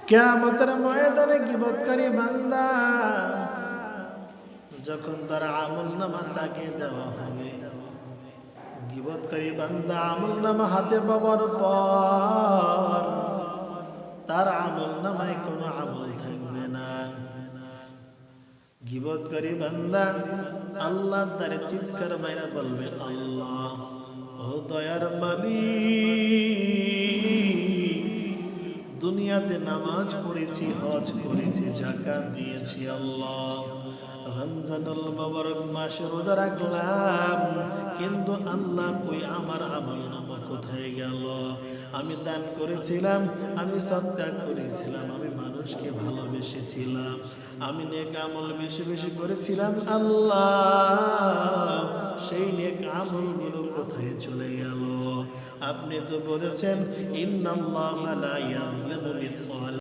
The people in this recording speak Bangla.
কিয়ামতের ময়দানে গীবতকারী বান্দা যখন তার আমলনামা তাকে দেওয়া হবে, গীবতকারী বান্দা আমলনামা হাতে পাওয়ার পর তার আমলনামায় কোনো আমল থাকবে না। গীবতকারী বান্দা আল্লাহর দ্বারে চিৎকার মাইরা বলবে, আল্লাহ ও দয়ার মালিক, দুনিয়াতে নামাজ পড়েছি, হজ করেছি, যাকাত দিয়েছি, আল্লাহ রমজানুল মুবারক মাসে রোজা রাখলাম, কিন্তু আল্লাহ কই আমার আমলনামা কোথায় গেল? আমি দান করেছিলাম, আমি সদকা করেছিলাম, আমি মানুষকে ভালোবেসেছিলাম, আমি নেক আমল বেশি বেশি করেছিলাম, আল্লাহ সেই নেক আমলগুলো কোথায় চলে গেল? আপনি তো বলেছেন ইন্নাল্লাহা লা ইয়াযলিমু মিসকাল